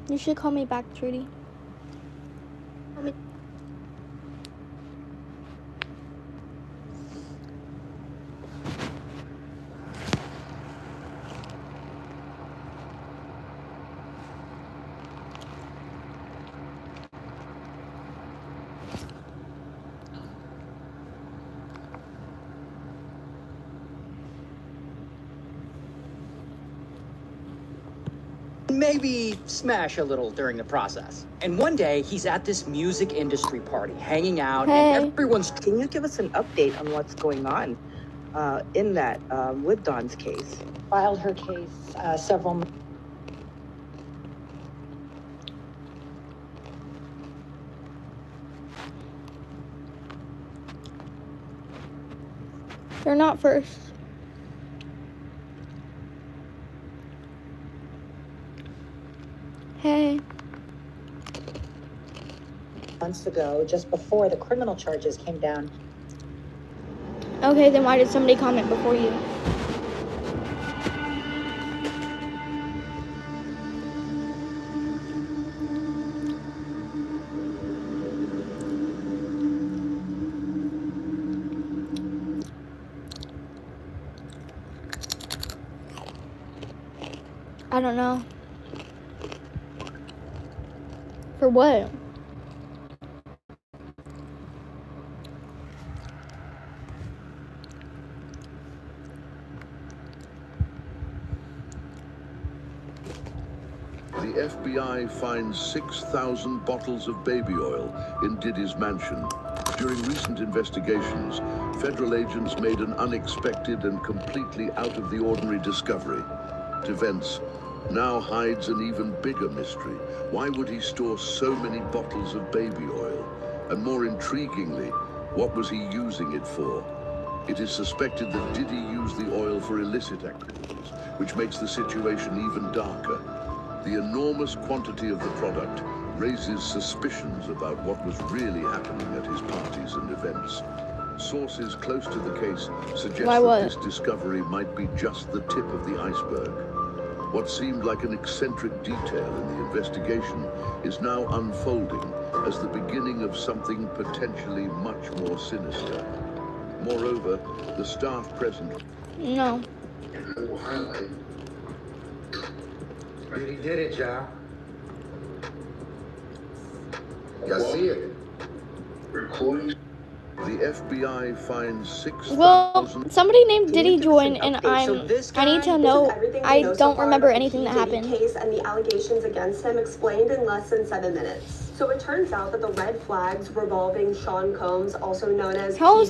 You should call me back, Trudy. Maybe smash a little during the process. And one day, he's at this music industry party, hanging out, and everyone's... Can you give us an update on what's going on in that with Dawn's case? Filed her case several months. They're not first. Hey. Months ago, just before the criminal charges came down. Okay, then why did somebody comment before you? I don't know. For what? The FBI finds 6,000 bottles of baby oil in Diddy's mansion. During recent investigations, federal agents made an unexpected and completely out-of-the-ordinary discovery. Events now hides an even bigger mystery. Why would he store so many bottles of baby oil? And more intriguingly, what was he using it for? It is suspected that Diddy used the oil for illicit activities, which makes the situation even darker. The enormous quantity of the product raises suspicions about what was really happening at his parties and events. Sources close to the case suggest that this discovery might be just the tip of the iceberg. What seemed like an eccentric detail in the investigation is now unfolding as the beginning of something potentially much more sinister. Moreover, the staff present... No. Really did it, y'all. Y'all see it? Recording. The FBI finds 6,000... Well, somebody named Diddy joined, and I need to know. I don't remember anything that happened. Case and the allegations against him explained in less than 7 minutes. So it turns out that the red flags revolving Sean Combs, also known as Puff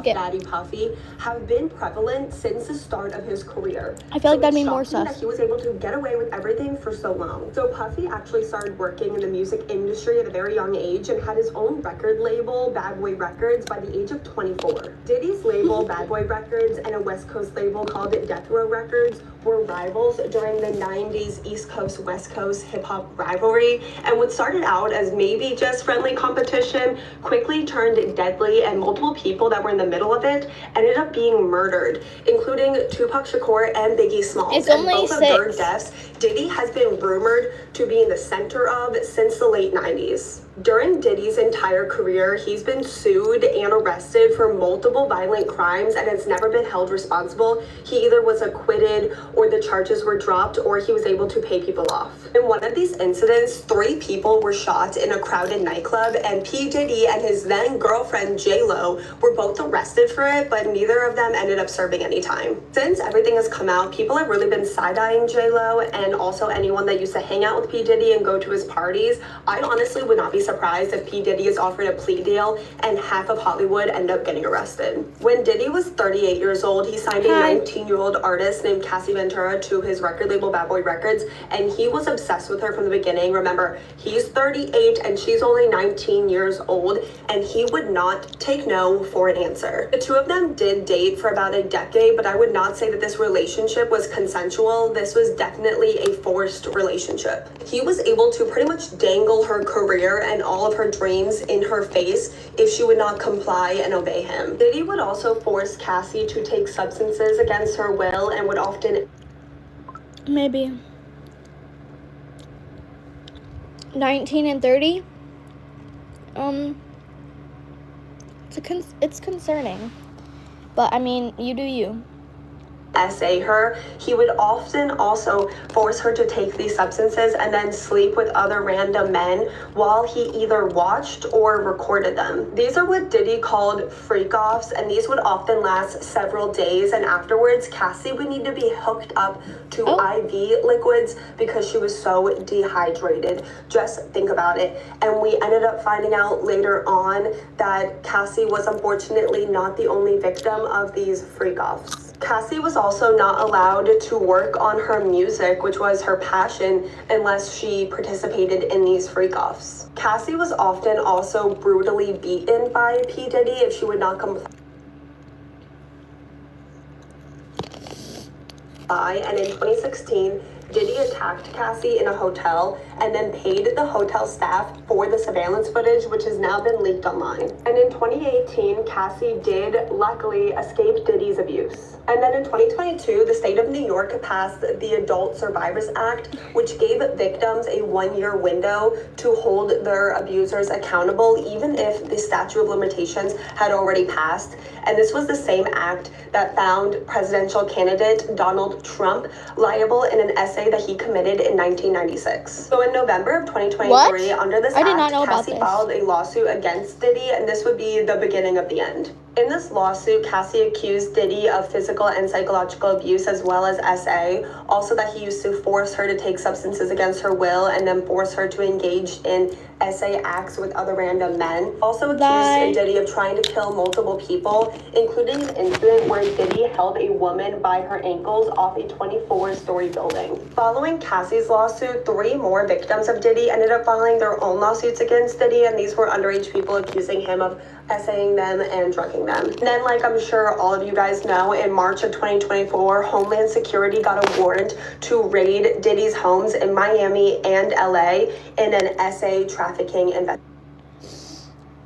Daddy Puffy, have been prevalent since the start of his career. I feel like that'd be more sus. That he was able to get away with everything for so long. So Puffy actually started working in the music industry at a very young age and had his own record label, Bad Boy Records, by the age of 24. Diddy's label, Bad Boy Records, and a West Coast label called Death Row Records were rivals during the 90s East Coast, West Coast hip-hop rivalry, and what started out as maybe just friendly competition quickly turned deadly, and multiple people that were in the middle of it ended up being murdered, including Tupac Shakur and Biggie Smalls. It's only both 6. of their deaths, Diddy has been rumored to be in the center of since the late 90s. During Diddy's entire career, he's been sued and arrested for multiple violent crimes and has never been held responsible. He either was acquitted or the charges were dropped or he was able to pay people off. In one of these incidents, 3 people were shot in a crowded nightclub, and P. Diddy and his then girlfriend J-Lo were both arrested for it, but neither of them ended up serving any time. Since everything has come out, people have really been side-eyeing J-Lo and also anyone that used to hang out with P. Diddy and go to his parties. I honestly would not be surprised if P. Diddy is offered a plea deal and half of Hollywood end up getting arrested. When Diddy was 38 years old, he signed a 19-year-old artist named Cassie Ventura to his record label Bad Boy Records, and he was obsessed with her from the beginning. Remember, he's 38 and she's only 19 years old, and he would not take no for an answer. The two of them did date for about a decade, but I would not say that this relationship was consensual. This was definitely a forced relationship. He was able to pretty much dangle her career and all of her dreams in her face if she would not comply and obey him. Diddy would also force Cassie to take substances against her will and would often... Maybe. 19 and 30. It's concerning. But I mean, you do you. Essay her. He would often also force her to take these substances and then sleep with other random men while he either watched or recorded them. These are what Diddy called freak-offs, and these would often last several days, and afterwards Cassie would need to be hooked up to IV liquids because she was so dehydrated. Just think about it. And we ended up finding out later on that Cassie was unfortunately not the only victim of these freak-offs. Cassie was also not allowed to work on her music, which was her passion, unless she participated in these freak-offs. Cassie was often also brutally beaten by P. Diddy if she would not comply. And in 2016, Diddy attacked Cassie in a hotel and then paid the hotel staff for the surveillance footage, which has now been leaked online. And in 2018, Cassie did luckily escape Diddy's abuse. And then in 2022, the state of New York passed the Adult Survivors Act, which gave victims a 1-year window to hold their abusers accountable, even if the statute of limitations had already passed. And this was the same act that found presidential candidate Donald Trump liable in an essay that he committed in 1996. So in November of 2023, under this act, Cassie filed a lawsuit against Diddy, and this would be the beginning of the end. In this lawsuit, Cassie accused Diddy of physical and psychological abuse as well as SA. Also that he used to force her to take substances against her will and then force her to engage in SA acts with other random men. Also accused Diddy of trying to kill multiple people, including an incident where Diddy held a woman by her ankles off a 24-story building. Following Cassie's lawsuit, 3 more victims of Diddy ended up filing their own lawsuits against Diddy, and these were underage people accusing him of essaying them and drugging them. And then, like I'm sure all of you guys know, in March of 2024, Homeland Security got a warrant to raid Diddy's homes in Miami and LA in an SA trafficking investigation.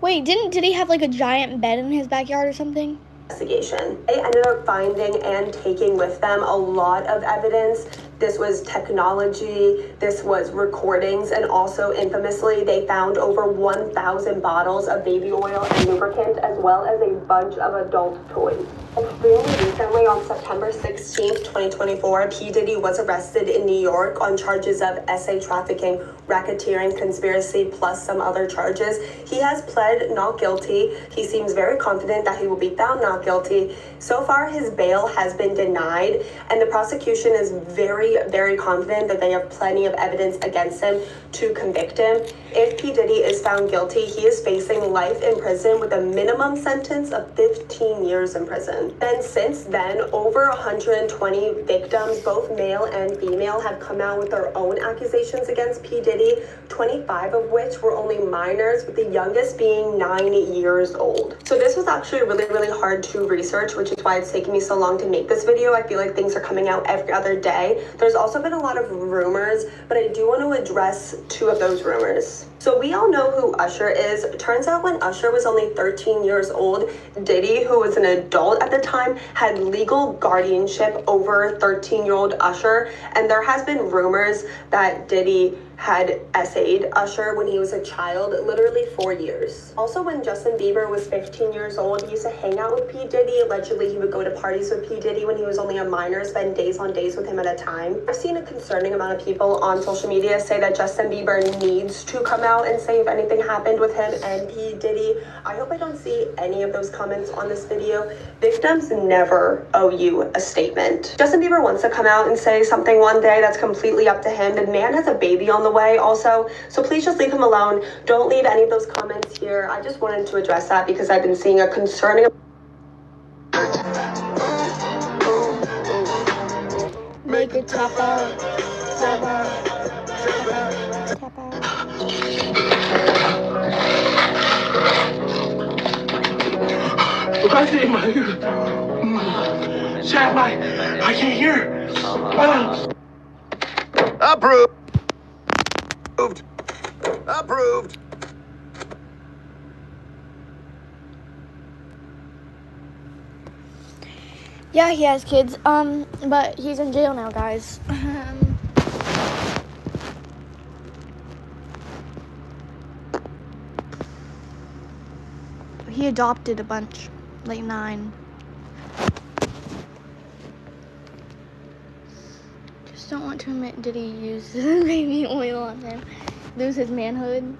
Wait, didn't Diddy have like a giant bed in his backyard or something? They ended up finding and taking with them a lot of evidence. This was technology, this was recordings, and also infamously, they found over 1,000 bottles of baby oil and lubricant, as well as a bunch of adult toys. Extremely recently, on September 16th, 2024, P. Diddy was arrested in New York on charges of SA trafficking, racketeering, conspiracy, plus some other charges. He has pled not guilty. He seems very confident that he will be found not guilty. So far, his bail has been denied, and the prosecution is very, very confident that they have plenty of evidence against him to convict him. If P. Diddy is found guilty, he is facing life in prison with a minimum sentence of 15 years in prison. Then since then, over 120 victims, both male and female, have come out with their own accusations against P. Diddy, 25 of which were only minors, with the youngest being 9 years old. So this was actually really, really hard to research, which is why it's taken me so long to make this video. I feel like things are coming out every other day. There's also been a lot of rumors, but I do want to address 2 of those rumors. So we all know who Usher is. Turns out when Usher was only 13 years old, Diddy, who was an adult at the time, had legal guardianship over 13-year-old Usher, and there has been rumors that Diddy had essayed Usher when he was a child, literally 4 years. Also, when Justin Bieber was 15 years old, he used to hang out with P. Diddy. Allegedly, he would go to parties with P. Diddy when he was only a minor, spend days on days with him at a time. I've seen a concerning amount of people on social media say that Justin Bieber needs to come out and say if anything happened with him and P. Diddy. I hope I don't see any of those comments on this video. Victims never owe you a statement. Justin Bieber wants to come out and say something one day. That's completely up to him. The man has a baby on the way also, so please just leave him alone. Don't leave any of those comments here. I just wanted to address that because I've been seeing a concerning Make it tap out, tap out, tap out. I can't hear. Approved. Approved. Yeah, he has kids, but he's in jail now, guys. He adopted a bunch, like 9. Just don't want to admit Diddy used baby oil on him. Lose his manhood.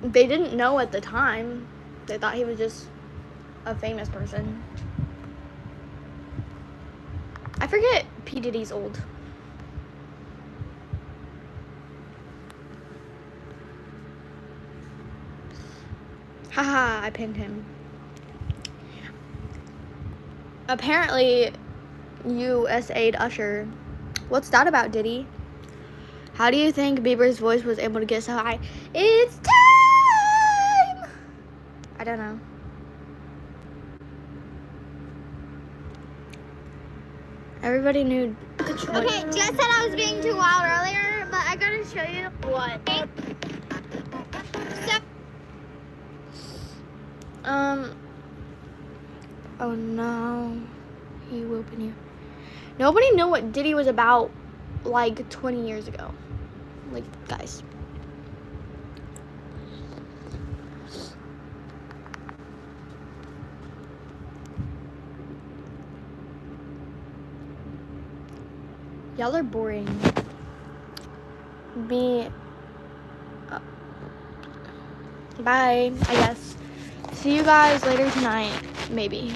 They didn't know at the time. They thought he was just a famous person. I forget P. Diddy's old. Haha, I pinned him. Apparently, USA'd Usher. What's that about, Diddy? How do you think Bieber's voice was able to get so high? It's time! I don't know. Everybody knew. Okay, Jess said I was being too loud earlier, but I gotta show you what. Oh no. He whooping you. Nobody knew what Diddy was about like 20 years ago. Like, guys. Y'all are boring. Bye, I guess. See you guys later tonight, maybe.